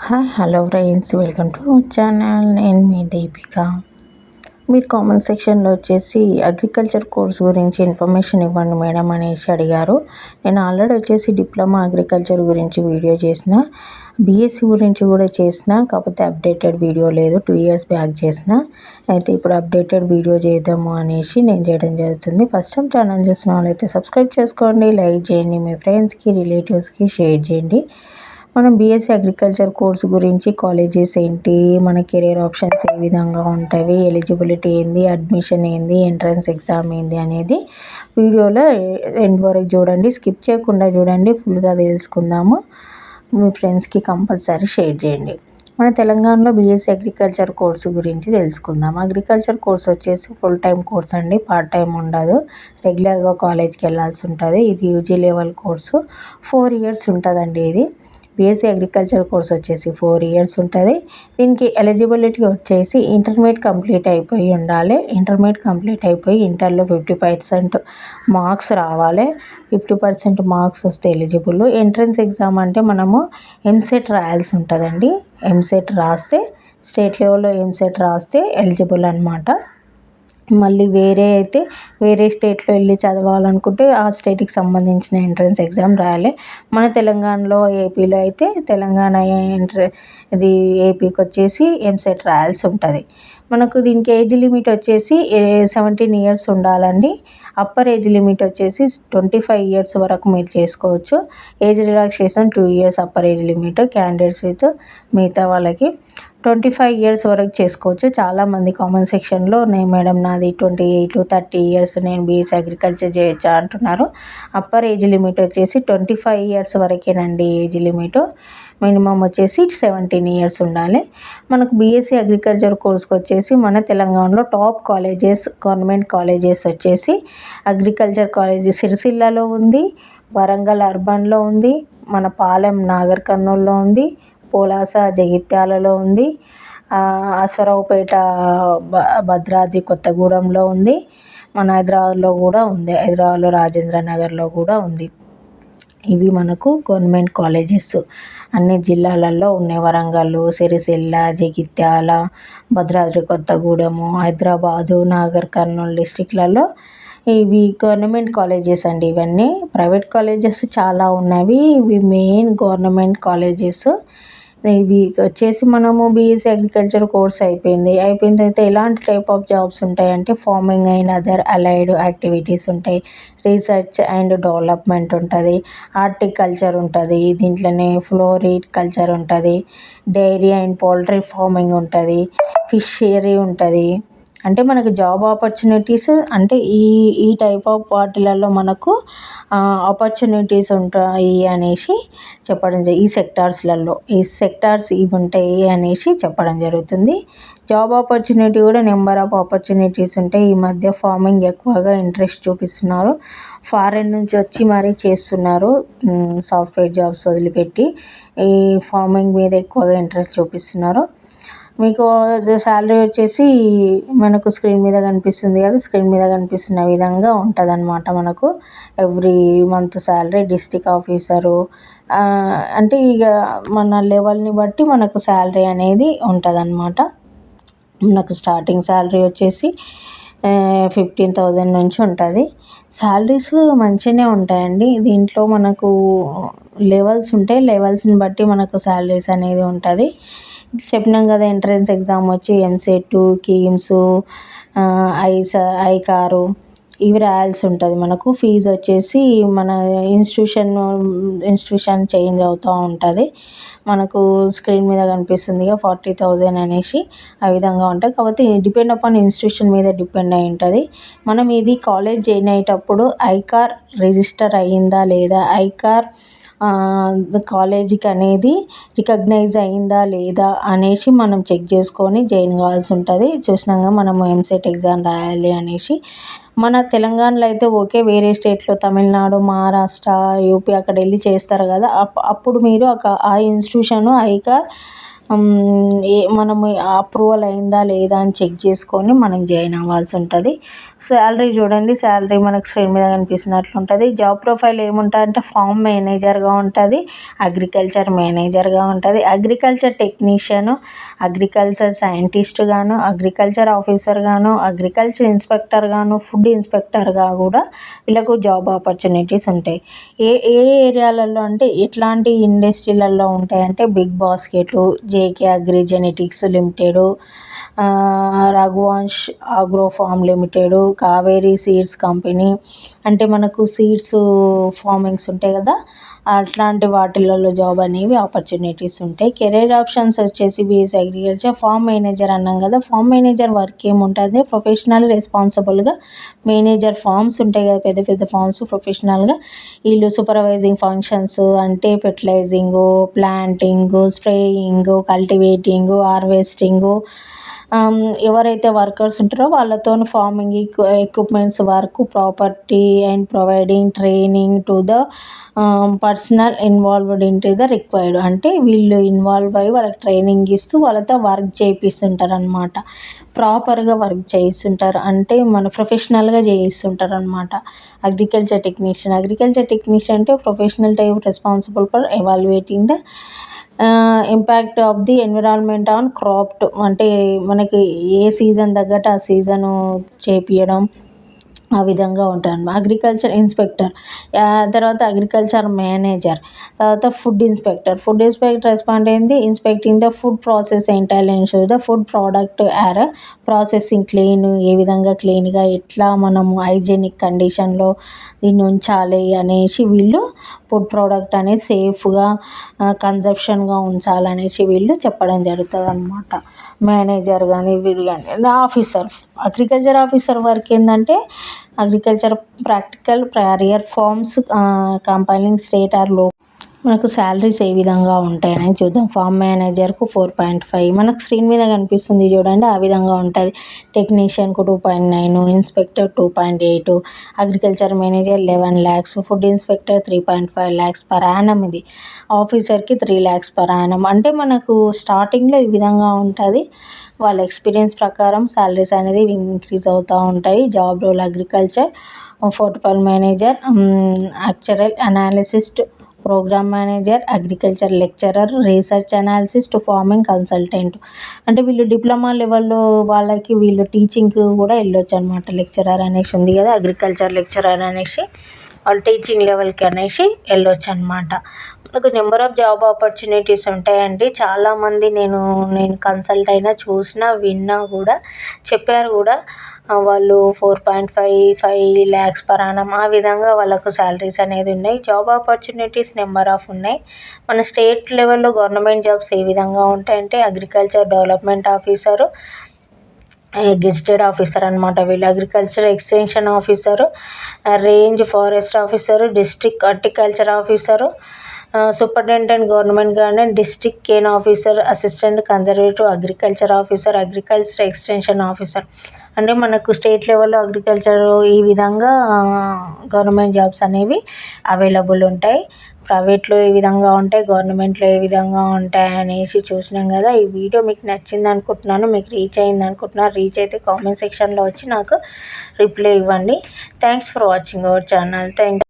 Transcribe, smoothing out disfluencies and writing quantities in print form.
Hi hello friends, welcome to channel. నేను మీ దీపిక. మీరు comment సెక్షన్లో వచ్చేసి అగ్రికల్చర్ కోర్స్ గురించి ఇన్ఫర్మేషన్ ఇవ్వండి మేడం అనేసి అడిగారు. నేను ఆల్రెడీ వచ్చేసి డిప్లొమా అగ్రికల్చర్ గురించి వీడియో చేసిన, బీఎస్సీ గురించి కూడా చేసిన, కాకపోతే అప్డేటెడ్ వీడియో లేదు, 2 years బ్యాక్ చేసిన. అయితే ఇప్పుడు అప్డేటెడ్ వీడియో చేద్దాము అనేసి నేను చేయడం జరుగుతుంది. ఫస్ట్ టైం ఛానల్ చూసిన వాళ్ళైతే సబ్స్క్రైబ్ చేసుకోండి, లైక్ చేయండి, మీ ఫ్రెండ్స్కి రిలేటివ్స్కి షేర్ చేయండి. మనం బీఎస్సీ అగ్రికల్చర్ కోర్సు గురించి కాలేజెస్ ఏంటి, మన కెరీర్ ఆప్షన్స్ ఏ విధంగా ఉంటాయి, ఎలిజిబిలిటీ ఏంది, అడ్మిషన్ ఏంది, ఎంట్రన్స్ ఎగ్జామ్ ఏంది అనేది వీడియోలో ఎండ్ వరకు చూడండి, స్కిప్ చేయకుండా చూడండి, ఫుల్గా తెలుసుకుందాము. మీ ఫ్రెండ్స్కి కంపల్సరీ షేర్ చేయండి. మన తెలంగాణలో బీఎస్సీ అగ్రికల్చర్ కోర్సు గురించి తెలుసుకుందాం. అగ్రికల్చర్ కోర్స్ వచ్చేసి ఫుల్ టైం కోర్స్ అండి, పార్ట్ టైం ఉండదు. రెగ్యులర్గా కాలేజ్కి వెళ్ళాల్సి ఉంటుంది. ఇది యూజీ లెవెల్ కోర్సు, 4 years ఉంటుందండి. ఇది బీఎస్సీ అగ్రికల్చర్ కోర్స్ వచ్చేసి 4 years ఉంటుంది. దీనికి ఎలిజిబిలిటీ వచ్చేసి ఇంటర్మీడియట్ కంప్లీట్ అయిపోయి ఉండాలి. ఇంటర్మీడియట్ కంప్లీట్ అయిపోయి ఇంటర్లో 50% మార్క్స్ రావాలి. 50% మార్క్స్ వస్తే ఎలిజిబుల్. ఎంట్రన్స్ ఎగ్జామ్ అంటే మనము ఎంసెట్ రాయాల్సి ఉంటుందండి. ఎంసెట్ రాస్తే, స్టేట్ లెవెల్లో ఎంసెట్ రాస్తే ఎలిజిబుల్ అనమాట. మళ్ళీ వేరే స్టేట్లో వెళ్ళి చదవాలనుకుంటే ఆ స్టేట్కి సంబంధించిన ఎంట్రన్స్ ఎగ్జామ్ రాయాలి. మన తెలంగాణలో, ఏపీలో అయితే తెలంగాణ ఇది ఏపీకి వచ్చేసి ఎంసెట్ రాయాల్సి ఉంటుంది. మనకు దీనికి ఏజ్ లిమిట్ వచ్చేసి 17 years ఉండాలండి. అప్పర్ ఏజ్ లిమిట్ వచ్చేసి 25 years వరకు మీరు చేసుకోవచ్చు. Age relaxation 2 years upper age limit candidates with మిగతా వాళ్ళకి 25 years వరకు చేసుకోవచ్చు. చాలామంది కామెంట్ సెక్షన్లో మేడం నాది 28, 30 years, నేను బీఎస్సీ అగ్రికల్చర్ చేయొచ్చా అంటున్నారు. అప్పర్ ఏజ్ లిమిట్ వచ్చేసి 25 years వరకేనండి. ఏజ్ లిమిట్ మినిమం వచ్చేసి 17 years ఉండాలి. మనకు బీఎస్సీ అగ్రికల్చర్ కోర్స్కి వచ్చేసి మన తెలంగాణలో టాప్ కాలేజెస్, గవర్నమెంట్ కాలేజెస్ వచ్చేసి అగ్రికల్చర్ కాలేజ్ సిరిసిల్లలో ఉంది, వరంగల్ అర్బన్లో ఉంది, మన పాలెం నాగర్ కర్నూల్లో ఉంది, పోలాస జగిత్యాలలో ఉంది, అశ్వరావుపేట భద్రాద్రి కొత్తగూడెంలో ఉంది, మన హైదరాబాద్లో కూడా ఉంది, హైదరాబాద్లో రాజేంద్ర నగర్లో కూడా ఉంది. ఇవి మనకు గవర్నమెంట్ కాలేజెస్ అన్ని జిల్లాలలో ఉన్నాయి. వరంగల్, సిరిసిల్ల, జగిత్యాల, భద్రాద్రి కొత్తగూడెము, హైదరాబాదు, నాగర్ కర్నూలు డిస్టిక్లలో ఇవి గవర్నమెంట్ కాలేజెస్ అండి. ఇవన్నీ ప్రైవేట్ కాలేజెస్ చాలా ఉన్నవి, ఇవి మెయిన్ గవర్నమెంట్ కాలేజెస్. ఇవి వచ్చేసి మనము బీఎస్సీ అగ్రికల్చర్ కోర్స్ అయిపోయిన తర్వాత ఎలాంటి టైప్ ఆఫ్ జాబ్స్ ఉంటాయంటే farming and other allied activities ఉంటాయి, రీసెర్చ్ అండ్ డెవలప్మెంట్ ఉంటుంది, హార్టికల్చర్ ఉంటుంది, దీంట్లోనే ఫ్లోరికల్చర్ ఉంటుంది, డైరీ అండ్ పౌల్ట్రీ ఫార్మింగ్ ఉంటుంది, ఫిషరీ ఉంటుంది. అంటే మనకు జాబ్ ఆపర్చునిటీస్ అంటే ఈ టైప్ ఆఫ్ వాటిలలో మనకు ఆపర్చునిటీస్ ఉంటాయి అనేసి చెప్పడం ఈ సెక్టార్స్ ఇవి ఉంటాయి అనేసి చెప్పడం జరుగుతుంది. జాబ్ ఆపర్చునిటీ కూడా నెంబర్ ఆఫ్ ఆపర్చునిటీస్ ఉంటాయి. ఈ మధ్య ఫార్మింగ్ ఎక్కువగా ఇంట్రెస్ట్ చూపిస్తున్నారు. ఫారెన్ నుంచి వచ్చి మరీ చేస్తున్నారు. సాఫ్ట్వేర్ జాబ్స్ వదిలిపెట్టి ఈ ఫార్మింగ్ మీద ఎక్కువగా ఇంట్రెస్ట్ చూపిస్తున్నారు. మీకు శాలరీ వచ్చేసి మనకు స్క్రీన్ మీద కనిపిస్తుంది కదా, స్క్రీన్ మీద కనిపిస్తున్న విధంగా ఉంటుంది అనమాట. మనకు every month salary district officer అంటే ఇక మన లెవెల్ని బట్టి మనకు శాలరీ అనేది ఉంటుంది అనమాట. మనకు స్టార్టింగ్ శాలరీ వచ్చేసి 15,000 నుంచి ఉంటుంది. శాలరీస్ మంచిగానే ఉంటాయండి. దీంట్లో మనకు లెవెల్స్ ఉంటాయి, లెవెల్స్ని బట్టి మనకు శాలరీస్ అనేది ఉంటుంది. చెప్పినాం కదా, ఎంట్రన్స్ ఎగ్జామ్ వచ్చి ఎంసెట్, కీమ్స్, ఐకారు ఇవి రాయాల్సి ఉంటుంది. మనకు ఫీజు వచ్చేసి మన ఇన్స్టిట్యూషన్ చేంజ్ అవుతూ ఉంటుంది. మనకు స్క్రీన్ మీద కనిపిస్తుందిగా 40,000 అనేసి ఆ విధంగా ఉంటాయి. కాబట్టి డిపెండ్ అపాన్ ఇన్స్టిట్యూషన్ మీద డిపెండ్ అయి ఉంటుంది. మనం ఇది కాలేజ్ జాయిన్ అయ్యేటప్పుడు ఐకార్ రిజిస్టర్ అయ్యిందా లేదా, ఐకార్ కాలేజీకి అనేది రికగ్నైజ్ అయిందా లేదా అనేసి మనం చెక్ చేసుకొని జాయిన్ కావాల్సి ఉంటుంది. చూసినాక మనము ఎంసెట్ ఎగ్జామ్ రాయాలి అనేసి. మన తెలంగాణలో అయితే ఓకే, వేరే స్టేట్లో తమిళనాడు, మహారాష్ట్ర, యూపీ అక్కడ వెళ్ళి చేస్తారు కదా, అప్పుడు మీరు ఆ ఇన్స్టిట్యూషన్ ఐకార్ మనము అప్రూవల్ అయిందా లేదా అని చెక్ చేసుకొని మనం జాయిన్ అవ్వాల్సి ఉంటుంది. శాలరీ చూడండి, శాలరీ మనకు స్క్రీన్ మీద కనిపిస్తున్నట్లు ఉంటుంది. జాబ్ ప్రొఫైల్ ఏముంటుందంటే ఫామ్ మేనేజర్గా ఉంటుంది, అగ్రికల్చర్ మేనేజర్గా ఉంటుంది, అగ్రికల్చర్ టెక్నీషియన్, అగ్రికల్చర్ సైంటిస్ట్ గాను, అగ్రికల్చర్ ఆఫీసర్ గాను, అగ్రికల్చర్ ఇన్స్పెక్టర్ గాను, ఫుడ్ ఇన్స్పెక్టర్గా కూడా వీళ్ళకు జాబ్ ఆపర్చునిటీస్ ఉంటాయి. ఏ ఏ ఏరియాలలో అంటే ఎట్లాంటి ఇండస్ట్రీలలో ఉంటాయంటే big basket, JK agri genetics limited, Raghuvansh agro farm limited, Kaveri seeds company, అంటే మనకు సీడ్స్ ఫార్మింగ్స్ ఉంటాయి కదా, అట్లాంటి వాటిలలో జాబ్ అనేవి ఆపర్చునిటీస్ ఉంటాయి. కెరీర్ ఆప్షన్స్ వచ్చేసి బీఎస్సీ అగ్రికల్చర్, ఫార్మ్ మేనేజర్ అన్నాం కదా, ఫార్మ్ మేనేజర్ వర్క్ ఏముంటుంది, ప్రొఫెషనల్ రెస్పాన్సిబుల్గా మేనేజర్ ఫార్మ్స్ ఉంటాయి కదా, పెద్ద పెద్ద ఫార్మ్స్ ప్రొఫెషనల్గా వీళ్ళు సూపర్వైజింగ్ ఫంక్షన్స్ అంటే ఫెర్టిలైజింగు, ప్లాంటింగు, స్ప్రేయింగు, కల్టివేటింగు, హార్వెస్టింగు, ఎవరైతే వర్కర్స్ ఉంటారో వాళ్ళతో farming equipments work, property and providing training to the personal involved in to the required, అంటే వీళ్ళు ఇన్వాల్వ్ అయ్యి వాళ్ళకి ట్రైనింగ్ ఇస్తూ వాళ్ళతో వర్క్ చేయిస్తుంటారు అనమాట. ప్రాపర్గా వర్క్ చేయిస్తుంటారు అంటే మన ప్రొఫెషనల్గా చేయిస్తుంటారు అనమాట. అగ్రికల్చర్ టెక్నీషియన్ అంటే professional type responsible for evaluating the impact of the environment on crop, అంటే మనకి ఏ సీజన్ తగ్గట్టు ఆ సీజను చేపియడం, ఆ విధంగా ఉంటాను. అగ్రికల్చర్ ఇన్స్పెక్టర్, తర్వాత అగ్రికల్చర్ మేనేజర్, తర్వాత ఫుడ్ ఇన్స్పెక్టర్ రెస్పాండ్ అయింది inspecting the food process entail ensure the food product or processing clean, ఏ విధంగా క్లీన్గా ఎట్లా మనము హైజెనిక్ కండిషన్లో దీన్ని ఉంచాలి అనేసి వీళ్ళు ఫుడ్ ప్రోడక్ట్ అనేది సేఫ్గా కన్జప్షన్గా ఉంచాలనేసి వీళ్ళు చెప్పడం జరుగుతుంది అనమాట. మేనేజర్ కానీ వీళ్ళు కానీ అగ్రికల్చర్ ఆఫీసర్ వర్క్ ఏంటంటే agriculture practical prior farms compiling state ఆర్ లో. మనకు శాలరీస్ ఏ విధంగా ఉంటాయని చూద్దాం. ఫార్మ్ మేనేజర్కు 4.5 మనకు స్క్రీన్ మీద కనిపిస్తుంది చూడండి, ఆ విధంగా ఉంటుంది. టెక్నీషియన్కు 2.9, inspector 2.8, agriculture manager 11 lakhs, food inspector 3.5 lakhs per annum, ఇది ఆఫీసర్కి 3 lakhs పర్ యానం. అంటే మనకు స్టార్టింగ్లో ఈ విధంగా ఉంటుంది. వాళ్ళ ఎక్స్పీరియన్స్ ప్రకారం శాలరీస్ అనేది ఇంక్రీజ్ అవుతూ ఉంటాయి. Job role agriculture, portfolio manager, actuarial analyst, program manager, agriculture lecturer, research analyst, farming consultant, అంటే వీళ్ళు డిప్లొమా లెవెల్లో వాళ్ళకి వీళ్ళు టీచింగ్కి కూడా వెళ్ళొచ్చు అనమాట. లెక్చరర్ అనేసి ఉంది కదా, అగ్రికల్చర్ లెక్చరర్ అనేసి వాళ్ళు టీచింగ్ లెవెల్కి అనేసి వెళ్ళొచ్చు అనమాట. మనకు నెంబర్ ఆఫ్ జాబ్ ఆపర్చునిటీస్ ఉంటాయండి. చాలామంది నేను కన్సల్ట్ అయినా చూసినా విన్నా కూడా చెప్పారు కూడా, వాళ్ళు 4.5 lakhs పర్ యానం ఆ విధంగా వాళ్ళకు శాలరీస్ అనేది ఉన్నాయి. జాబ్ ఆపర్చునిటీస్ నెంబర్ ఆఫ్ ఉన్నాయి. మన స్టేట్ లెవెల్లో గవర్నమెంట్ జాబ్స్ ఏ విధంగా ఉంటాయంటే agriculture development officer, gazetted officer అనమాట వీళ్ళు. Agriculture extension officer, range forest officer, district horticulture officer, superintendent government garden, district cane officer, assistant conservative agriculture officer, agriculture extension officer, అంటే మనకు స్టేట్ లెవెల్లో agriculture ఈ విధంగా గవర్నమెంట్ జాబ్స్ అనేవి available ఉంటాయి. ప్రైవేట్లో ఏ విధంగా ఉంటాయి, గవర్నమెంట్లో ఏ విధంగా ఉంటాయి అనేసి చూసినాం కదా. ఈ వీడియో మీకు నచ్చింది అనుకుంటున్నాను, మీకు రీచ్ అయింది అనుకుంటున్నాను. రీచ్ అయితే కామెంట్ సెక్షన్లో వచ్చి నాకు రిప్లై ఇవ్వండి. Thanks for watching our channel. Thank